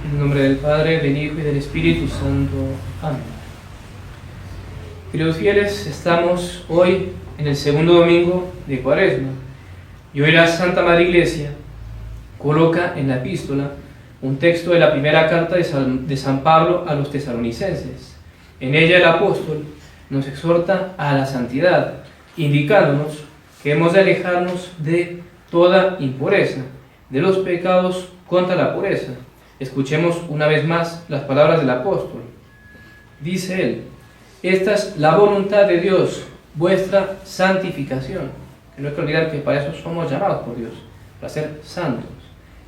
En el nombre del Padre, del Hijo y del Espíritu Santo. Amén. Queridos fieles, estamos hoy en el segundo domingo de Cuaresma y hoy la Santa Madre Iglesia coloca en la epístola un texto de la primera carta de San Pablo a los tesalonicenses. En ella el apóstol nos exhorta a la santidad, indicándonos que hemos de alejarnos de toda impureza, de los pecados contra la pureza. Escuchemos una vez más las palabras del apóstol. Dice él: esta es la voluntad de Dios, vuestra santificación. Que no hay que olvidar que para eso somos llamados por Dios, para ser santos.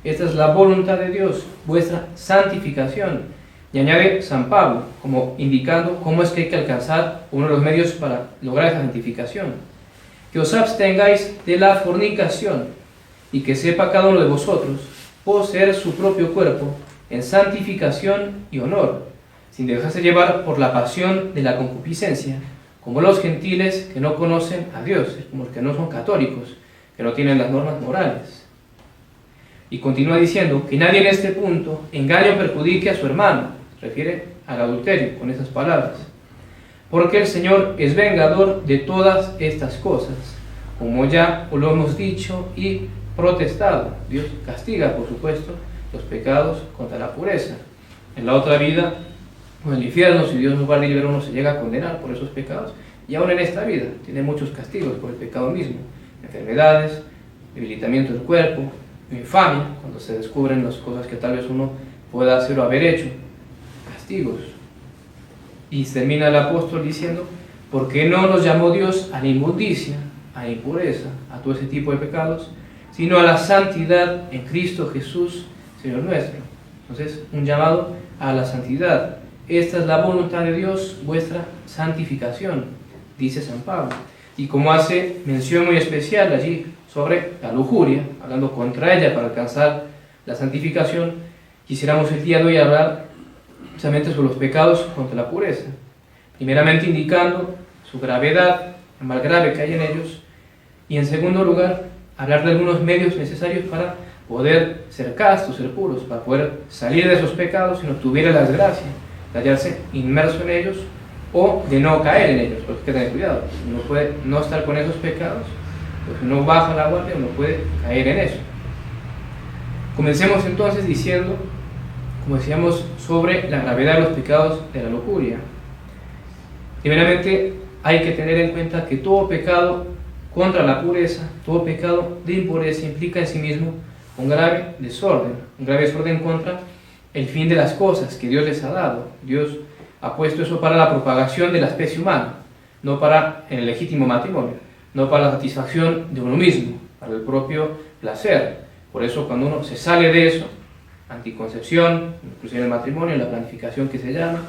Esta es la voluntad de Dios, vuestra santificación. Y añade San Pablo, como indicando cómo es que hay que alcanzar uno de los medios para lograr esa santificación. Que os abstengáis de la fornicación, y que sepa cada uno de vosotros poseer su propio cuerpo en santificación y honor, sin dejarse llevar por la pasión de la concupiscencia, como los gentiles que no conocen a Dios, como los que no son católicos, que no tienen las normas morales. Y continúa diciendo que nadie en este punto engañe o perjudique a su hermano, se refiere al adulterio con esas palabras, porque el Señor es vengador de todas estas cosas, como ya lo hemos dicho y protestado. Dios castiga, por supuesto, los pecados contra la pureza. En la otra vida, o en el infierno, si Dios nos va a liberar, uno se llega a condenar por esos pecados, y aún en esta vida tiene muchos castigos por el pecado mismo: enfermedades, debilitamiento del cuerpo, infamia, cuando se descubren las cosas que tal vez uno pueda hacer o haber hecho, castigos. Y termina el apóstol diciendo: porque no nos llamó Dios a la inmundicia, a la impureza, a todo ese tipo de pecados, sino a la santidad en Cristo Jesús, Señor nuestro. Entonces, un llamado a la santidad. Esta es la voluntad de Dios, vuestra santificación, dice San Pablo. Y como hace mención muy especial allí sobre la lujuria, hablando contra ella para alcanzar la santificación, quisiéramos el día de hoy hablar precisamente sobre los pecados contra la pureza. Primeramente indicando su gravedad, el mal grave que hay en ellos, y en segundo lugar, hablar de algunos medios necesarios para poder ser castos, ser puros, para poder salir de esos pecados si no tuviera la desgracia de hallarse inmerso en ellos o de no caer en ellos, porque hay que tener cuidado. Uno puede no estar con esos pecados, pues si uno baja la guardia, uno puede caer en eso. Comencemos entonces diciendo, como decíamos, sobre la gravedad de los pecados de la lujuria. Primeramente, hay que tener en cuenta que todo pecado contra la pureza, todo pecado de impureza implica en sí mismo un grave desorden contra el fin de las cosas que Dios les ha dado. Dios ha puesto eso para la propagación de la especie humana, no para el legítimo matrimonio, no para la satisfacción de uno mismo, para el propio placer. Por eso cuando uno se sale de eso, anticoncepción, inclusive en el matrimonio, la planificación que se llama,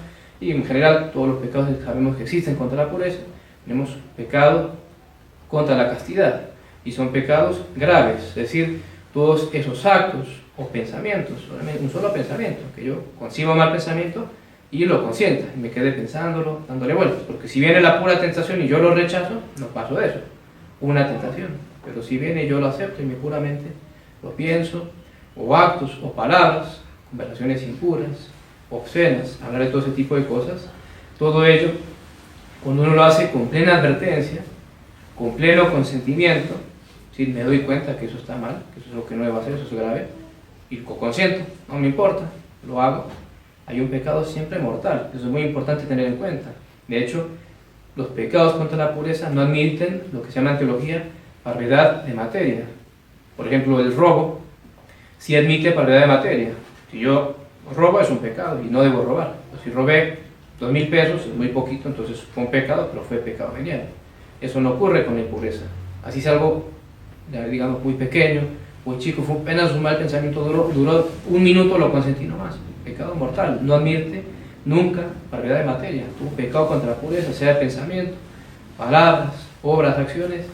y en general todos los pecados que sabemos que existen contra la pureza, tenemos pecado contra la castidad, y son pecados graves, es decir, todos esos actos o pensamientos, un solo pensamiento, que yo conciba mal pensamiento y lo consienta, y me quede pensándolo, dándole vueltas, porque si viene la pura tentación y yo lo rechazo, no paso de eso, una tentación, pero si viene y yo lo acepto y me puramente lo pienso, o actos o palabras, conversaciones impuras, obscenas, hablar de todo ese tipo de cosas, todo ello, cuando uno lo hace con plena advertencia, con pleno consentimiento, si me doy cuenta que eso está mal, que eso es lo que no debo hacer, eso es grave, y lo consiento, no me importa, lo hago, hay un pecado siempre mortal. Eso es muy importante tener en cuenta. De hecho, los pecados contra la pureza no admiten lo que se llama en teología parvedad de materia. Por ejemplo, el robo sí admite parvedad de materia. Si yo robo es un pecado y no debo robar. Si robé 2,000 pesos, es muy poquito, entonces fue un pecado, pero fue pecado venial. Eso no ocurre con la impureza. Así es algo, digamos, muy pequeño, muy chico, fue apenas un mal pensamiento, duró 1 minuto, lo consentí nomás. Pecado mortal, no admite nunca parvedad de materia. Un pecado contra la pureza, sea de pensamiento, palabras, obras, acciones.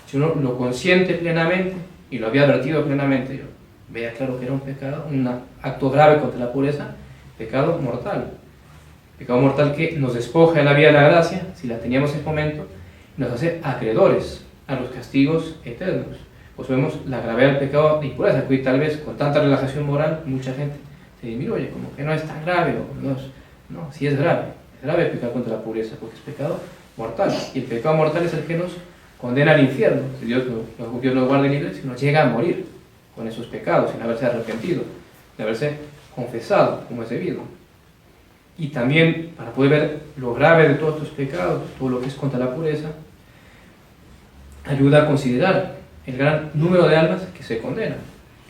Si uno lo consiente plenamente, y lo había advertido plenamente, yo veía claro que era un pecado, un acto grave contra la pureza, pecado mortal. Pecado mortal que nos despoja de la vida de la gracia, si la teníamos en ese momento, y nos hace acreedores a los castigos eternos. Pues vemos la gravedad del pecado de impureza, que hoy tal vez con tanta relajación moral mucha gente se disminuye, como que no es tan grave, o no, sí es grave pecar contra la pureza, porque es pecado mortal, y el pecado mortal es el que nos condena al infierno. Si Dios nos guarde libres, si nos llega a morir con esos pecados, sin haberse arrepentido, sin haberse confesado como es debido. Y también, para poder ver lo grave de todos estos pecados, todo lo que es contra la pureza, ayuda a considerar el gran número de almas que se condenan,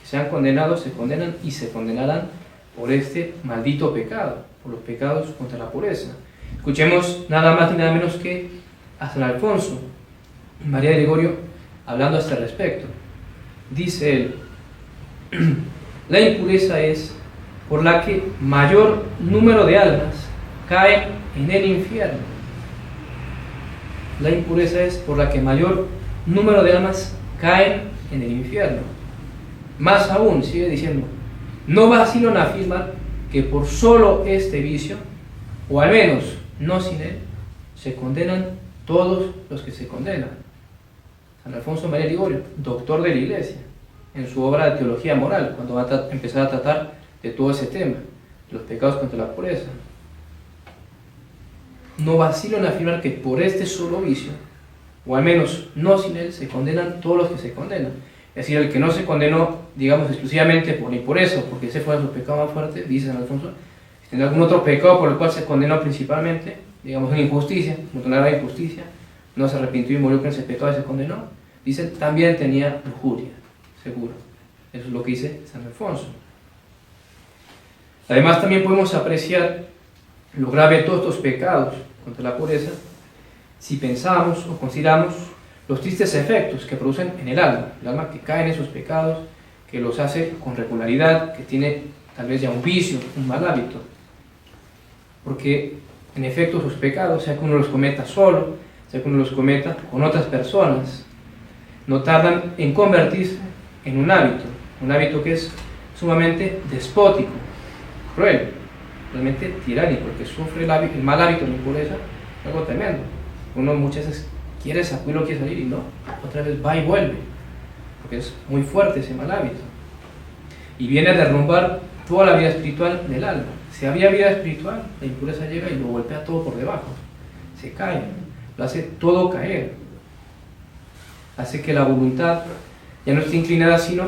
que se han condenado, se condenan y se condenarán por este maldito pecado, por los pecados contra la pureza. Escuchemos nada más y nada menos que a San Alfonso y María de Gregorio hablando a este respecto. Dice él: la impureza es por la que mayor número de almas caen en el infierno. La impureza es por la que mayor número de almas caen en el infierno. Más aún, sigue diciendo, no vacilo en afirmar que por solo este vicio, o al menos no sin él, se condenan todos los que se condenan. San Alfonso María de Gregorio, doctor de la Iglesia, en su obra de Teología Moral, cuando va a empezar a tratar de todo ese tema, los pecados contra la pureza. No vacilo en afirmar que por este solo vicio, o al menos no sin él, se condenan todos los que se condenan. Es decir, el que no se condenó, digamos, exclusivamente por la impureza, porque ese fue su pecado más fuerte, dice San Alfonso, si tiene algún otro pecado por el cual se condenó principalmente, digamos, una injusticia, una grave injusticia, no se arrepintió y murió con ese pecado y se condenó, dice, también tenía lujuria, seguro. Eso es lo que dice San Alfonso. Además, también podemos apreciar lo grave de todos estos pecados contra la pureza si pensamos o consideramos los tristes efectos que producen en el alma que cae en esos pecados, que los hace con regularidad, que tiene tal vez ya un vicio, un mal hábito. Porque en efecto esos pecados, sea que uno los cometa solo, sea que uno los cometa con otras personas, no tardan en convertirse en un hábito que es sumamente despótico, cruel, realmente tiránico, porque sufre el mal hábito de la impureza, algo tremendo. Uno muchas veces quiere sacudirlo, quiere salir y no, otra vez va y vuelve, porque es muy fuerte ese mal hábito. Y viene a derrumbar toda la vida espiritual del alma. Si había vida espiritual, la impureza llega y lo golpea todo por debajo, se cae, lo hace todo caer. Hace que la voluntad ya no esté inclinada sino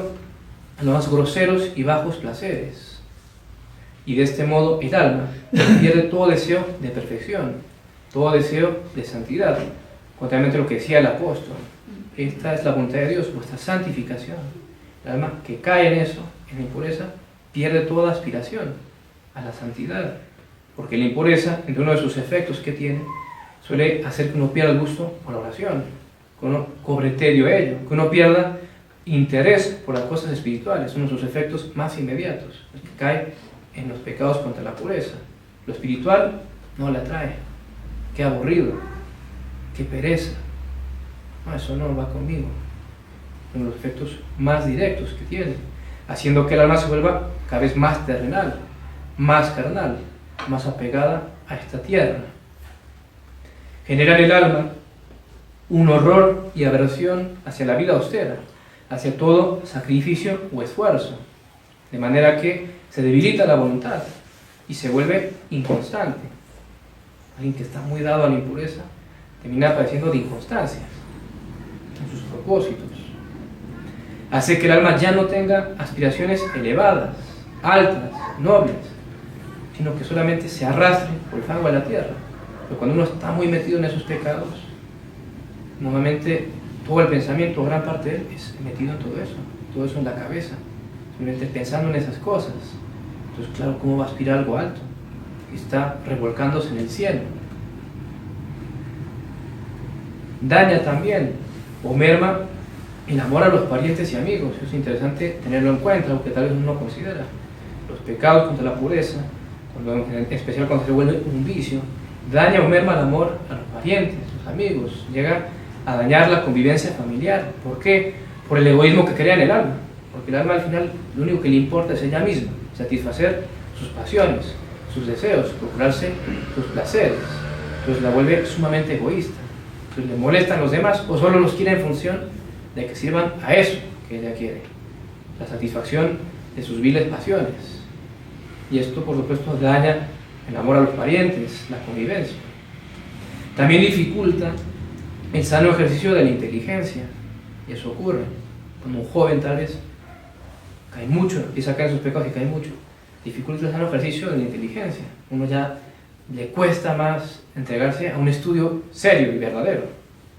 a los más groseros y bajos placeres. Y de este modo el alma pierde todo deseo de perfección, todo deseo de santidad. Contrariamente a lo que decía el apóstol, esta es la voluntad de Dios, vuestra santificación. El alma que cae en eso, en la impureza, pierde toda aspiración a la santidad. Porque la impureza, entre uno de sus efectos que tiene, suele hacer que uno pierda el gusto por la oración, que uno cobre tedio a ello, que uno pierda interés por las cosas espirituales, uno de sus efectos más inmediatos, el que cae en los pecados contra la pureza. Lo espiritual no le atrae, qué aburrido, qué pereza, no, eso no va conmigo. Son los efectos más directos que tiene, haciendo que el alma se vuelva cada vez más terrenal, más carnal, más apegada a esta tierra. Genera en el alma un horror y aversión hacia la vida austera, hacia todo sacrificio o esfuerzo, de manera que se debilita la voluntad y se vuelve inconstante. Alguien que está muy dado a la impureza termina padeciendo de inconstancias en sus propósitos. Hace que el alma ya no tenga aspiraciones elevadas, altas, nobles, sino que solamente se arrastre por el fango de la tierra. Pero cuando uno está muy metido en esos pecados, normalmente todo el pensamiento, gran parte de él, es metido en todo eso en la cabeza, simplemente pensando en esas cosas. Entonces, claro, ¿cómo va a aspirar algo alto? Está revolcándose en el cielo. Daña también o merma el amor a los parientes y amigos. Eso es interesante tenerlo en cuenta, aunque tal vez uno no considera. Los pecados contra la pureza, en especial cuando se vuelve un vicio, daña o merma el amor a los parientes, los amigos, llega a dañar la convivencia familiar. ¿Por qué? Por el egoísmo que crea en el alma. Porque el alma al final lo único que le importa es ella misma, satisfacer sus pasiones, sus deseos, procurarse sus placeres. Entonces la vuelve sumamente egoísta. Entonces le molestan los demás o solo los quiere en función de que sirvan a eso que ella quiere, la satisfacción de sus viles pasiones. y esto por supuesto daña el amor a los parientes, la convivencia. También dificulta el sano ejercicio de la inteligencia, y eso ocurre cuando un joven tal vez cae mucho, empieza a caer en sus pecados y cae mucho, dificulta el sano ejercicio de la inteligencia. Uno ya le cuesta más entregarse a un estudio serio y verdadero,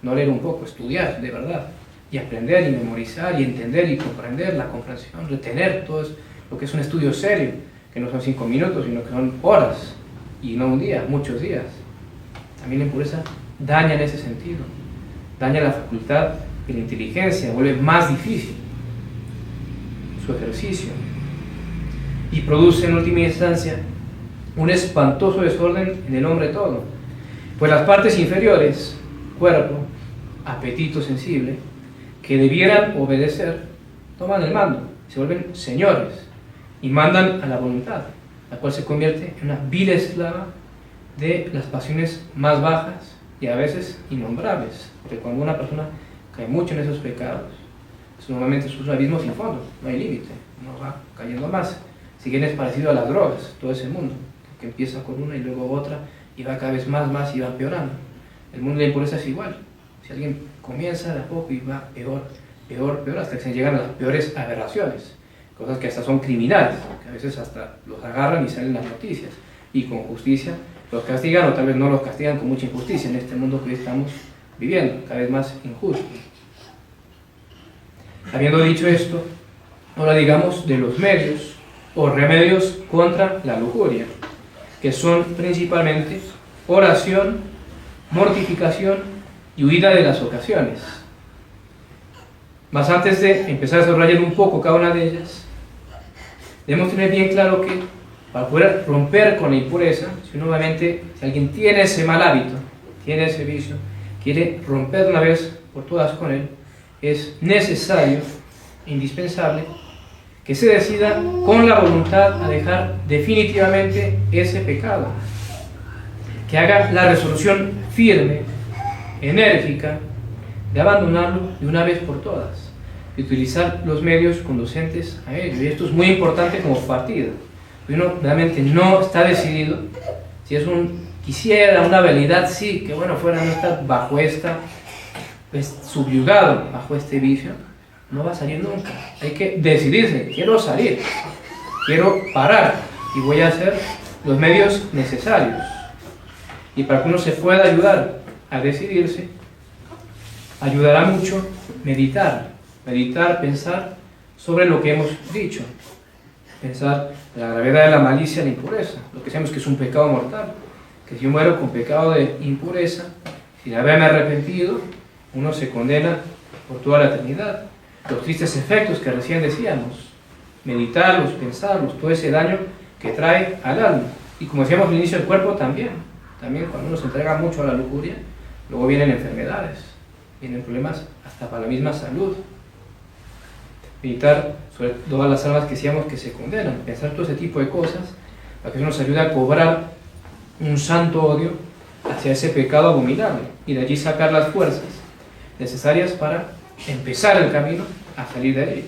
no leer un poco, estudiar de verdad, y aprender y memorizar y entender y comprender la comprensión, retener todo lo que es un estudio serio, que no son 5 minutos, sino que son horas, y no un día, muchos días. También la impureza daña en ese sentido, daña la facultad de la inteligencia, vuelve más difícil su ejercicio, y produce en última instancia un espantoso desorden en el hombre todo, pues las partes inferiores, cuerpo, apetito sensible, que debieran obedecer, toman el mando, se vuelven señores y mandan a la voluntad, la cual se convierte en una vil esclava de las pasiones más bajas y a veces innombrables, porque cuando una persona cae mucho en esos pecados, normalmente es un abismo sin fondo, no hay límite, no va cayendo más. Si bien es parecido a las drogas, todo ese mundo, que empieza con una y luego otra, y va cada vez más y va empeorando. El mundo de la impureza es igual. Si alguien comienza de a poco y va peor, hasta que se llegan a las peores aberraciones, cosas que hasta son criminales, que a veces hasta los agarran y salen las noticias, y con justicia los castigan, o tal vez no los castigan con mucha injusticia en este mundo que hoy estamos viviendo, cada vez más injusto. Habiendo dicho esto, ahora digamos de los medios o remedios contra la lujuria, que son principalmente oración, mortificación y huida de las ocasiones. Mas antes de empezar a desarrollar un poco cada una de ellas, debemos tener bien claro que para poder romper con la impureza, si alguien tiene ese mal hábito, tiene ese vicio, quiere romper de una vez por todas con él, es necesario, indispensable, que se decida con la voluntad a dejar definitivamente ese pecado, que haga la resolución firme, enérgica, de abandonarlo de una vez por todas y utilizar los medios conducentes a ello. Y esto es muy importante como partida. Uno realmente no está decidido, si es quisiera una habilidad, sí, que bueno, fuera no estar bajo subyugado bajo este vicio, no va a salir nunca. Hay que decidirse, quiero salir, quiero parar y voy a hacer los medios necesarios. Y para que uno se pueda ayudar a decidirse, ayudará mucho meditar, pensar sobre lo que hemos dicho, pensar en la gravedad de la malicia y la impureza, lo que sabemos que es un pecado mortal, que si yo muero con pecado de impureza, sin haberme arrepentido, uno se condena por toda la eternidad. Los tristes efectos que recién decíamos, meditarlos, pensarlos, todo ese daño que trae al alma. Y como decíamos al inicio, el cuerpo también cuando uno se entrega mucho a la lujuria, luego vienen enfermedades, vienen problemas hasta para la misma salud. Meditar sobre todas las almas que decíamos que se condenan, pensar todo ese tipo de cosas, para que eso nos ayude a cobrar un santo odio hacia ese pecado abominable y de allí sacar las fuerzas necesarias para empezar el camino a salir de él.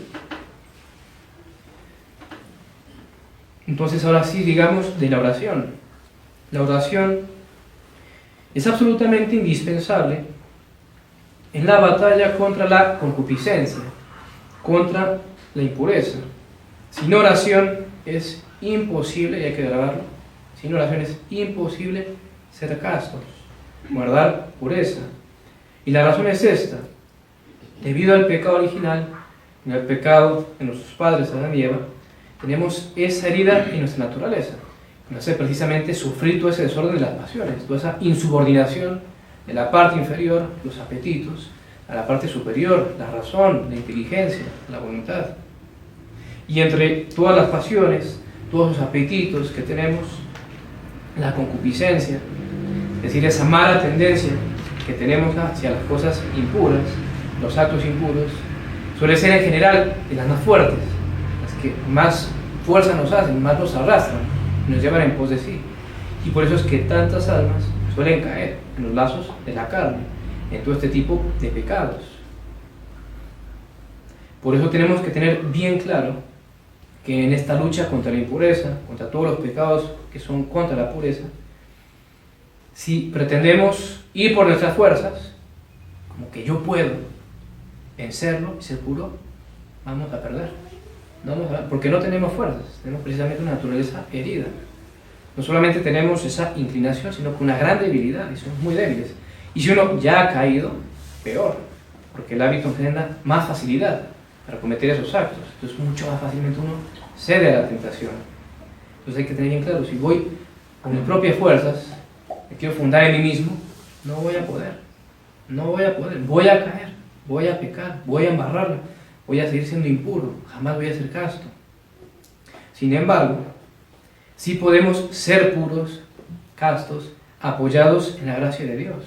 Entonces ahora sí, digamos de la oración. La oración es absolutamente indispensable en la batalla contra la concupiscencia, contra la impureza. Sin oración es imposible, y hay que grabarlo, sin oración es imposible ser castos, guardar pureza. Y la razón es esta: debido al pecado original, al pecado de nuestros padres, Adán y Eva, tenemos esa herida en nuestra naturaleza, que nos hace precisamente sufrir todo ese desorden de las pasiones, toda esa insubordinación de la parte inferior, los apetitos, a la parte superior, la razón, la inteligencia, la voluntad. Y entre todas las pasiones, todos los apetitos que tenemos, la concupiscencia, es decir, esa mala tendencia que tenemos hacia las cosas impuras, los actos impuros, suele ser en general de las más fuertes, las que más fuerza nos hacen, más nos arrastran, nos llevan en pos de sí. Y por eso es que tantas almas suelen caer en los lazos de la carne, en todo este tipo de pecados. Por eso tenemos que tener bien claro que en esta lucha contra la impureza, contra todos los pecados que son contra la pureza, si pretendemos ir por nuestras fuerzas, como que yo puedo vencerlo y ser puro, vamos a perder. Porque no tenemos fuerzas, tenemos precisamente una naturaleza herida. No solamente tenemos esa inclinación, sino que una gran debilidad, y somos muy débiles. Y si uno ya ha caído, peor, porque el hábito genera más facilidad para cometer esos actos. Entonces mucho más fácilmente uno cede a la tentación. Entonces hay que tener bien claro, si voy con mis propias fuerzas, me quiero fundar en mí mismo, no voy a poder, voy a caer, voy a pecar, voy a embarrarla, voy a seguir siendo impuro, jamás voy a ser casto. Sin embargo, sí podemos ser puros, castos, apoyados en la gracia de Dios.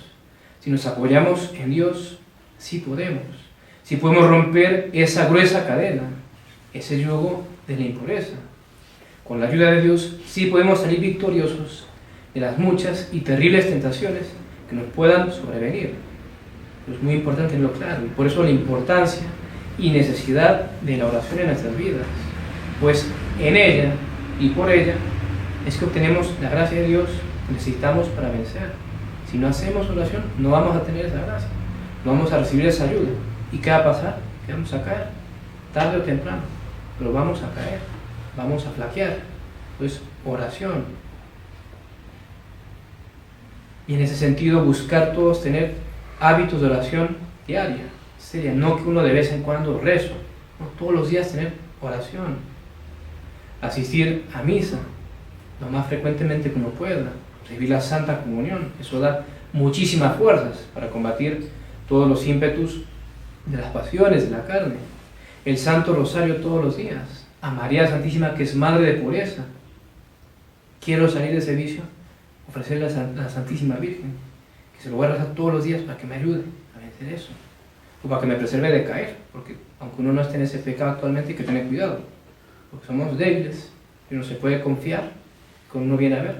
Si nos apoyamos en Dios, sí podemos. Sí podemos romper esa gruesa cadena, ese yugo de la impureza. Con la ayuda de Dios, sí podemos salir victoriosos de las muchas y terribles tentaciones que nos puedan sobrevenir. Es muy importante tenerlo claro, y por eso la importancia y necesidad de la oración en nuestras vidas, pues en ella y por ella es que obtenemos la gracia de Dios que necesitamos para vencer. Si no hacemos oración, no vamos a tener esa gracia, no vamos a recibir esa ayuda. ¿Y qué va a pasar? Que vamos a caer, tarde o temprano, pero vamos a caer, vamos a flaquear. Entonces, oración. Y en ese sentido, buscar todos tener hábitos de oración diaria, seria, no que uno de vez en cuando rezo, no, todos los días tener oración, asistir a misa lo más frecuentemente que uno pueda, recibir la Santa Comunión, eso da muchísimas fuerzas para combatir todos los ímpetus de las pasiones de la carne, el Santo Rosario todos los días, a María Santísima que es Madre de Pureza. Quiero salir de ese vicio, ofrecerle a la Santísima Virgen, que se lo voy a rezar todos los días para que me ayude a vencer eso, o para que me preserve de caer, porque aunque uno no esté en ese pecado actualmente hay que tener cuidado, porque somos débiles y no se puede confiar, cuando uno viene a ver,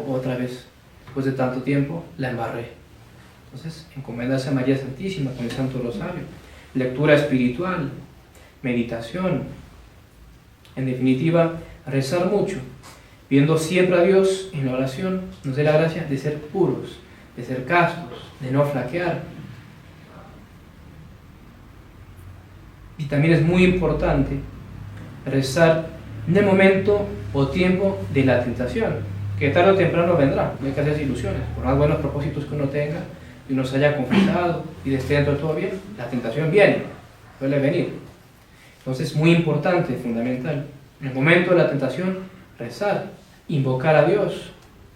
otra vez, después de tanto tiempo, la embarré. Entonces, encomendarse a María Santísima con el Santo Rosario, lectura espiritual, meditación, en definitiva, rezar mucho, pidiendo siempre a Dios en la oración, nos dé la gracia de ser puros, de ser castos, de no flaquear. Y también es muy importante rezar en el momento o tiempo de la tentación, que tarde o temprano vendrá, no hay que hacerse ilusiones, por más buenos propósitos que uno tenga y uno se haya confesado y esté dentro de todo bien, la tentación viene, suele venir. Entonces es muy importante, fundamental, en el momento de la tentación, rezar, invocar a Dios,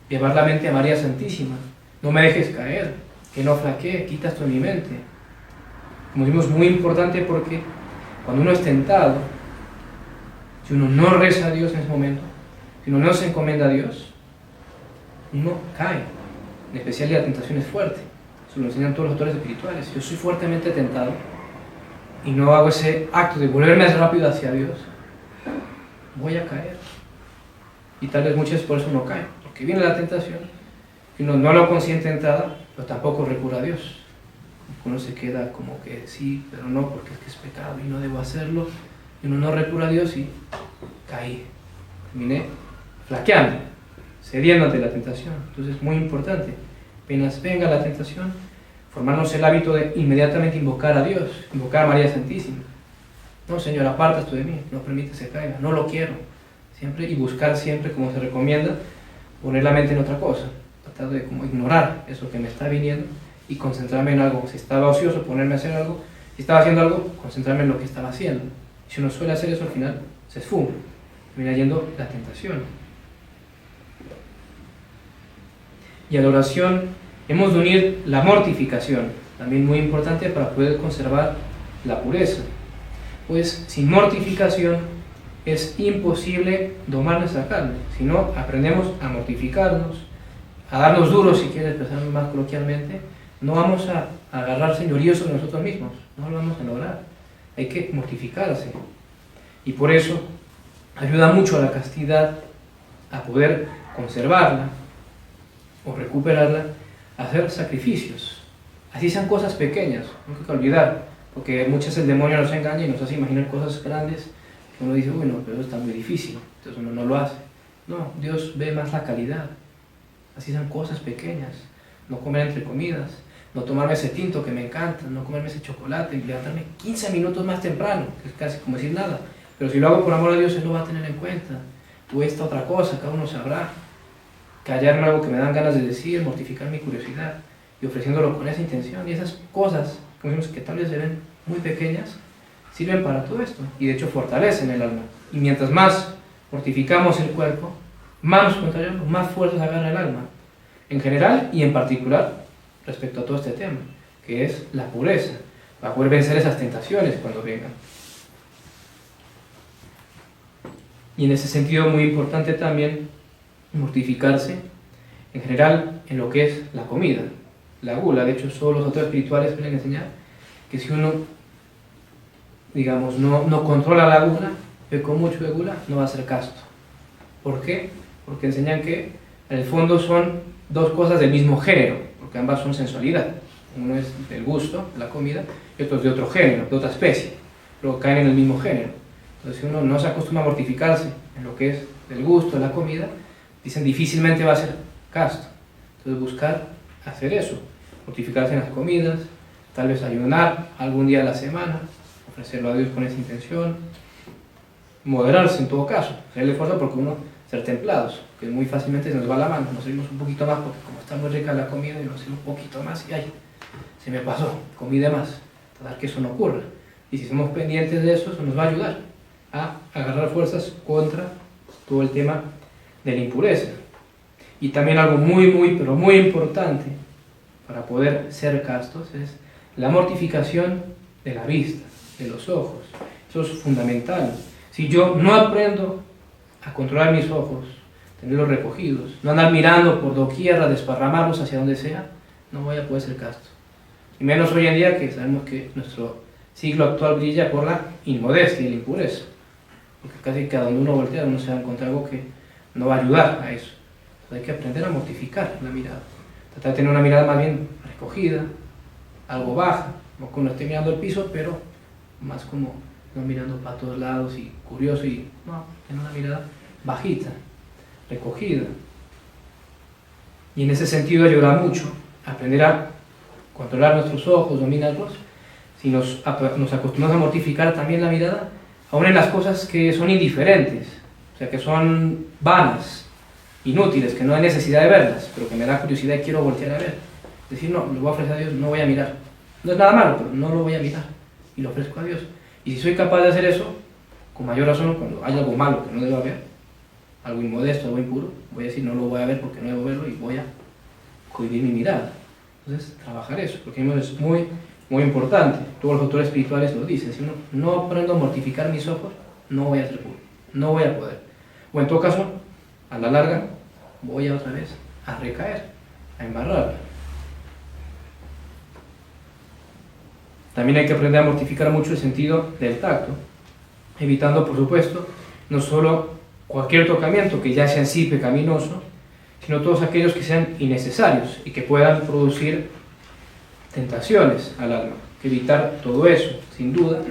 llevar la mente a María Santísima, no me dejes caer, que no flaquee, quita esto de mi mente. Como decimos, muy importante porque cuando uno es tentado, si uno no reza a Dios en ese momento, si uno no se encomienda a Dios, uno cae. En especial la tentación es fuerte. Eso lo enseñan todos los autores espirituales. Yo soy fuertemente tentado y no hago ese acto de volverme más rápido hacia Dios, voy a caer. Y tal vez muchas veces por eso uno cae, porque viene la tentación y uno no lo consiente entrada, pero tampoco recurre a Dios. Uno se queda como que sí, pero no, porque es que es pecado y no debo hacerlo. Y uno no recurre a Dios y caí. Terminé flaqueando, cediendo ante la tentación. Entonces es muy importante, apenas venga la tentación, formarnos el hábito de inmediatamente invocar a Dios, invocar a María Santísima. No, Señor, aparta esto de mí, no permite que caiga, no lo quiero. Siempre, y buscar siempre, como se recomienda, poner la mente en otra cosa, tratar de como ignorar eso que me está viniendo y concentrarme en algo. Si estaba ocioso, ponerme a hacer algo. Si estaba haciendo algo, concentrarme en lo que estaba haciendo. Y si uno suele hacer eso, al final se esfuma, termina yendo la tentación. Y a la oración hemos de unir la mortificación, también muy importante para poder conservar la pureza. Pues sin mortificación es imposible domar nuestra carne. Si no aprendemos a mortificarnos, a darnos duros, si quieres expresarlo más coloquialmente, no vamos a agarrar señorío sobre nosotros mismos, no lo vamos a lograr. Hay que mortificarse. Y por eso ayuda mucho a la castidad, a poder conservarla o recuperarla, a hacer sacrificios. Así sean cosas pequeñas, no hay que olvidar, porque muchas veces el demonio nos engaña y nos hace imaginar cosas grandes Uno dice, bueno, pero eso está muy difícil, entonces uno no lo hace. No, Dios ve más la calidad. Así son cosas pequeñas. No comer entre comidas, no tomarme ese tinto que me encanta, no comerme ese chocolate, y levantarme 15 minutos más temprano, que es casi como decir nada. Pero si lo hago por amor a Dios, Él lo va a tener en cuenta. O esta otra cosa, cada uno sabrá. Callarme algo que me dan ganas de decir, mortificar mi curiosidad, y ofreciéndolo con esa intención. Y esas cosas, como decimos, que tal vez se ven muy pequeñas, sirven para todo esto, y de hecho fortalecen el alma. Y mientras más mortificamos el cuerpo, más nos contagiamos, más fuerzas agarra el alma. En general y en particular, respecto a todo este tema, que es la pureza, para poder vencer esas tentaciones cuando vengan. Y en ese sentido muy importante también mortificarse, en general, en lo que es la comida, la gula. De hecho, solo los autores espirituales suelen enseñar que si uno, digamos, no controla la gula, pecó mucho de gula, no va a ser casto. ¿Por qué? Porque enseñan que en el fondo son dos cosas del mismo género, porque ambas son sensualidad. Uno es del gusto, de la comida, y otro es de otro género, de otra especie, pero caen en el mismo género. Entonces, si uno no se acostumbra a mortificarse en lo que es del gusto, de la comida, dicen difícilmente va a ser casto. Entonces, buscar hacer eso, mortificarse en las comidas, tal vez ayunar algún día a la semana, ofrecerlo a Dios con esa intención, moderarse en todo caso, hacerle fuerza porque uno, ser templados, que muy fácilmente se nos va la mano, nos servimos un poquito más porque como está muy rica la comida y nos sirve un poquito más y ay, se me pasó, comí de más, tratar que eso no ocurra. Y si somos pendientes de eso, eso nos va a ayudar a agarrar fuerzas contra todo el tema de la impureza. Y también algo pero muy importante para poder ser castos es la mortificación de la vista, de los ojos. Eso es fundamental. Si yo no aprendo a controlar mis ojos, tenerlos recogidos, no andar mirando por doquier, a desparramarlos hacia donde sea, no voy a poder ser casto. Y menos hoy en día que sabemos que nuestro siglo actual brilla por la inmodestia y la impureza. Porque casi que a donde uno voltea uno se va a encontrar algo que no va a ayudar a eso. Entonces hay que aprender a mortificar la mirada. Tratar de tener una mirada más bien recogida, algo baja, no que uno esté mirando el piso, pero más como no mirando para todos lados y curioso y no, tener una mirada bajita, recogida. Y en ese sentido ayuda mucho aprender a controlar nuestros ojos, dominarlos, si nos acostumbramos a mortificar también la mirada, aún en las cosas que son indiferentes, o sea, que son vanas, inútiles, que no hay necesidad de verlas, pero que me da curiosidad y quiero voltear a ver. Decir, no, lo voy a ofrecer a Dios, no voy a mirar. No es nada malo, pero no lo voy a mirar y lo ofrezco a Dios. Y si soy capaz de hacer eso, con mayor razón, cuando hay algo malo que no debo ver, algo inmodesto, algo impuro, voy a decir, no lo voy a ver porque no debo verlo y voy a cohibir mi mirada. Entonces, trabajar eso, porque es muy importante. Todos los autores espirituales lo dicen. Si no aprendo a mortificar mis ojos, no voy a ser puro, no voy a poder. O en todo caso, a la larga, voy a otra vez a recaer, a embarrar. También hay que aprender a mortificar mucho el sentido del tacto, evitando, por supuesto, no solo cualquier tocamiento que ya sea en sí pecaminoso, sino todos aquellos que sean innecesarios y que puedan producir tentaciones al alma. Hay que evitar todo eso, sin duda,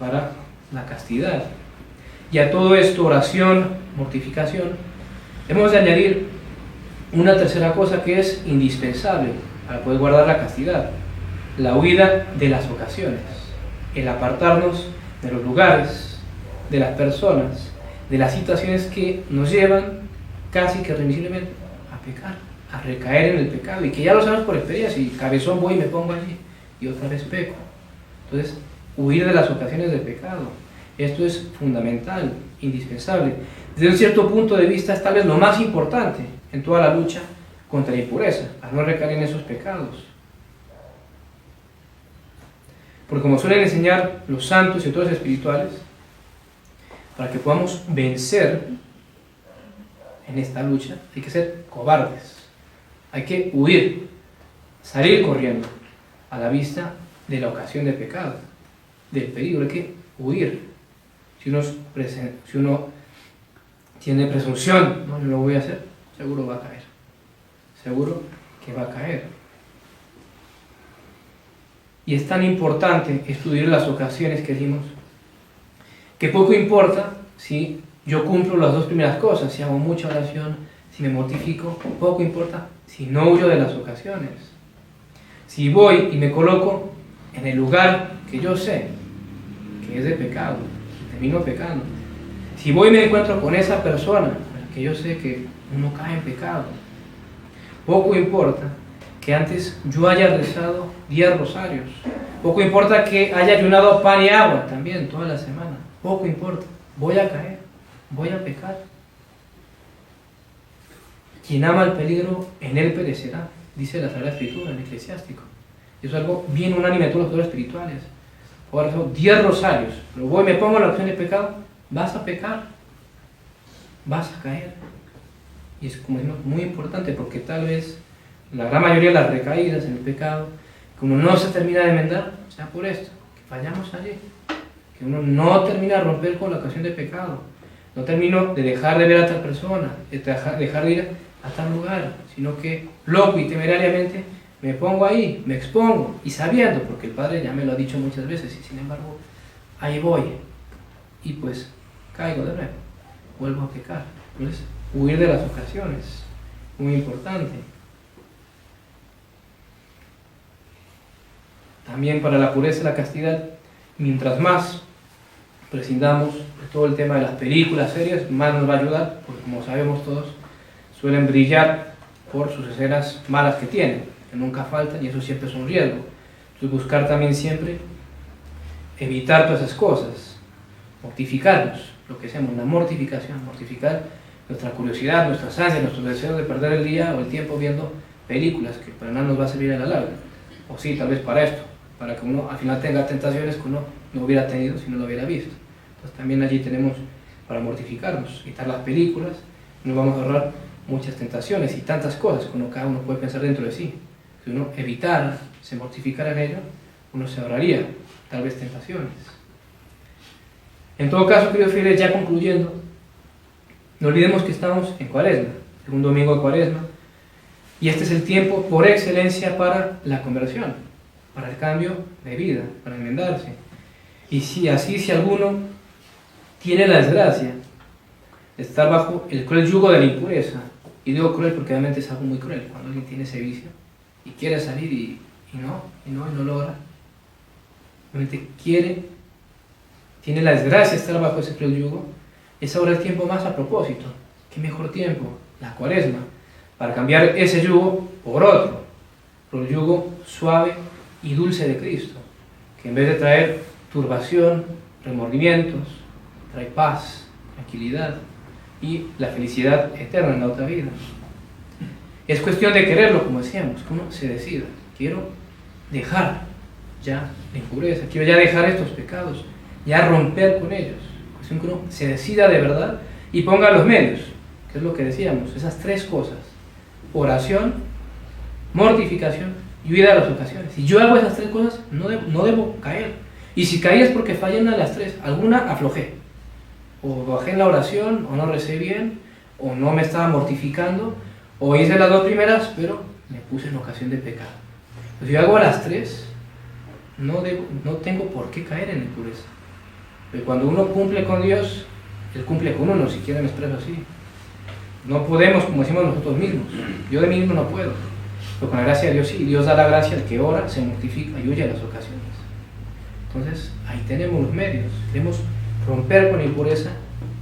para la castidad. Y a todo esto, oración, mortificación, hemos de añadir una tercera cosa que es indispensable para poder guardar la castidad: la huida de las ocasiones, el apartarnos de los lugares, de las personas, de las situaciones que nos llevan casi que irremisiblemente a pecar, a recaer en el pecado, y que ya lo sabemos por experiencia, y cabezón voy y me pongo allí, y otra vez peco. Entonces, huir de las ocasiones del pecado, esto es fundamental, indispensable. Desde un cierto punto de vista es tal vez lo más importante en toda la lucha contra la impureza, a no recaer en esos pecados. Porque como suelen enseñar los santos y autores espirituales, para que podamos vencer en esta lucha, hay que ser cobardes, hay que huir, salir corriendo a la vista de la ocasión de pecado, del peligro, hay que huir. Si uno tiene presunción, no, yo lo voy a hacer, seguro va a caer, seguro que va a caer. Y es tan importante estudiar las ocasiones que dimos, que poco importa si yo cumplo las dos primeras cosas, si hago mucha oración, si me mortifico, poco importa si no huyo de las ocasiones. Si voy y me coloco en el lugar que yo sé que es de pecado, termino pecando. Si voy y me encuentro con esa persona que yo sé que uno cae en pecado, poco importa que antes yo haya rezado 10 rosarios, poco importa que haya ayunado pan y agua también toda la semana, poco importa, voy a caer, voy a pecar. Quien ama el peligro, en él perecerá, dice la Sagrada Escritura en Eclesiástico. Eso es algo bien unánime a todos los autores espirituales. Ahora son 10 rosarios, pero voy y me pongo en la opción de pecado, vas a pecar, vas a caer. Y es, como decimos, muy importante, porque tal vez la gran mayoría de las recaídas en el pecado, que uno no se termina de enmendar, sea por esto, que fallamos allí, que uno no termina de romper con la ocasión de pecado, no termino de dejar de ver a tal persona, de dejar de ir a tal lugar, sino que loco y temerariamente me pongo ahí, me expongo, y sabiendo, porque el Padre ya me lo ha dicho muchas veces, y sin embargo, ahí voy, y pues caigo de nuevo, vuelvo a pecar. Entonces, huir de las ocasiones, muy importante. También para la pureza y la castidad, mientras más prescindamos de todo el tema de las películas, series, más nos va a ayudar, porque como sabemos todos, suelen brillar por sus escenas malas que tienen, que nunca faltan, y eso siempre es un riesgo. Entonces buscar también siempre evitar todas esas cosas, mortificarnos, lo que hacemos, la mortificación, mortificar nuestra curiosidad, nuestras ansias, nuestros deseos de perder el día o el tiempo viendo películas que para nada nos va a servir a la larga, o sí, tal vez para esto, para que uno al final tenga tentaciones que uno no hubiera tenido si no lo hubiera visto. Entonces también allí tenemos para mortificarnos, quitar las películas, nos vamos a ahorrar muchas tentaciones y tantas cosas que cada uno puede pensar dentro de sí. Si uno evitara, se mortificara en ello, uno se ahorraría tal vez tentaciones. En todo caso, queridos fieles, ya concluyendo, no olvidemos que estamos en Cuaresma, un domingo de Cuaresma, y este es el tiempo por excelencia para la conversión, para el cambio de vida, para enmendarse. Y si alguno tiene la desgracia de estar bajo el cruel yugo de la impureza, y digo cruel porque realmente es algo muy cruel, cuando alguien tiene ese vicio y quiere salir y no logra, realmente tiene la desgracia de estar bajo ese cruel yugo, es ahora el tiempo más a propósito. ¿Qué mejor tiempo? La Cuaresma, para cambiar ese yugo por el yugo suave y dulce de Cristo, que en vez de traer turbación, remordimientos, trae paz, tranquilidad y la felicidad eterna en la otra vida. Es cuestión de quererlo, como decíamos, que uno se decida, quiero dejar ya la impureza, quiero ya dejar estos pecados, ya romper con ellos. Que uno se decida de verdad y ponga los medios, que es lo que decíamos, esas 3 cosas: oración, mortificación y huida de las ocasiones. Si yo hago esas 3 cosas, no debo caer. Y si caí es porque fallé en una de las 3, alguna aflojé, o bajé en la oración, o no recé bien, o no me estaba mortificando, o hice las 2 primeras, pero me puse en ocasión de pecado. Pues si yo hago las 3, no tengo por qué caer en impureza. Pero cuando uno cumple con Dios, Él cumple con uno, si quieren expreso así. No podemos, como decimos nosotros mismos. Yo de mí mismo no puedo. Pero con la gracia de Dios sí. Dios da la gracia al que ora, se mortifica y huye a las ocasiones. Entonces, ahí tenemos los medios. Queremos romper con la impureza,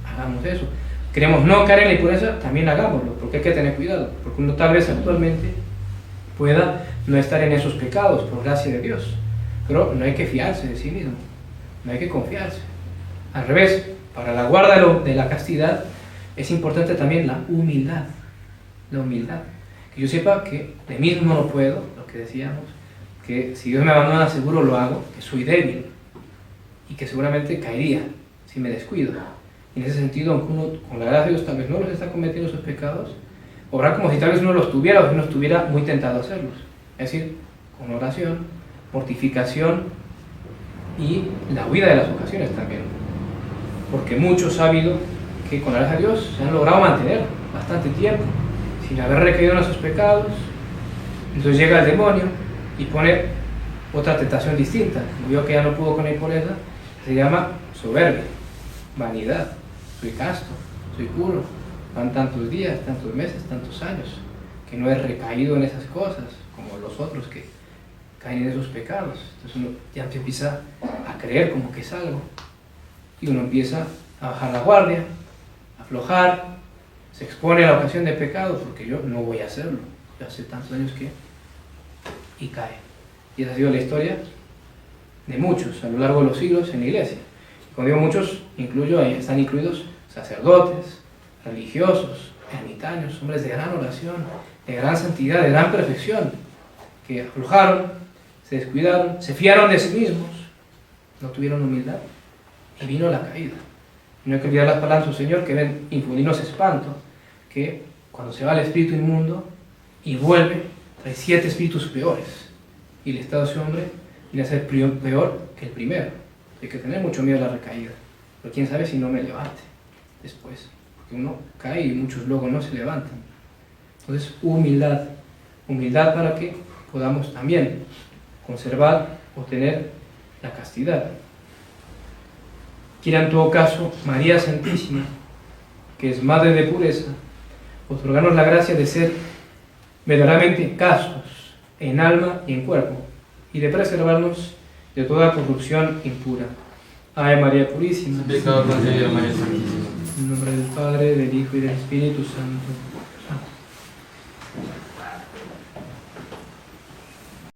hagamos eso. Queremos no caer en la impureza, también hagámoslo, porque hay que tener cuidado. Porque uno tal vez actualmente pueda no estar en esos pecados, por gracia de Dios. Pero no hay que fiarse de sí mismo. No hay que confiarse. Al revés, para la guarda de la castidad es importante también la humildad. La humildad. Que yo sepa que de mí mismo no puedo, lo que decíamos, que si Dios me abandona seguro lo hago, que soy débil y que seguramente caería si me descuido. Y en ese sentido, aunque uno con la gracia de Dios tal vez no los está cometiendo esos pecados, obra como si tal vez uno los tuviera o si uno estuviera muy tentado a hacerlos. Es decir, con oración, mortificación y la huida de las ocasiones también. Porque muchos ha habido que con la gracia de Dios se han logrado mantener bastante tiempo sin haber recaído en esos pecados. Entonces llega el demonio y pone otra tentación distinta. Como vio que ya no pudo con la impureza, se llama soberbia. vanidad, soy casto, soy puro, van tantos días, tantos meses, tantos años, que no he recaído en esas cosas, como los otros que caen en esos pecados. Entonces uno ya empieza a creer como que es algo, y uno empieza a bajar la guardia, a aflojar, se expone a la ocasión de pecado, porque yo no voy a hacerlo, ya hace tantos años que... y cae. Y esa ha sido la historia de muchos a lo largo de los siglos en la iglesia. Y cuando digo muchos, están incluidos sacerdotes, religiosos, ermitaños, hombres de gran oración, de gran santidad, de gran perfección, que aflojaron, se descuidaron, se fiaron de sí mismos, no tuvieron humildad, y vino la caída. Y no hay que olvidar las palabras del Señor que ven infundirnos espanto, que cuando se va el espíritu inmundo y vuelve, trae 7 espíritus peores, y el estado de ese hombre viene a ser peor que el primero. Hay que tener mucho miedo a la recaída, pero quién sabe si no me levante después, porque uno cae y muchos luego no se levantan. Entonces, humildad para que podamos también conservar o tener la castidad. Quiera en todo caso María Santísima, que es Madre de pureza, otorgarnos la gracia de ser verdaderamente castos en alma y en cuerpo, y de preservarnos de toda corrupción impura. Ave María Purísima. Pecado concebido, María Santísima. En nombre del Padre, del Hijo y del Espíritu Santo.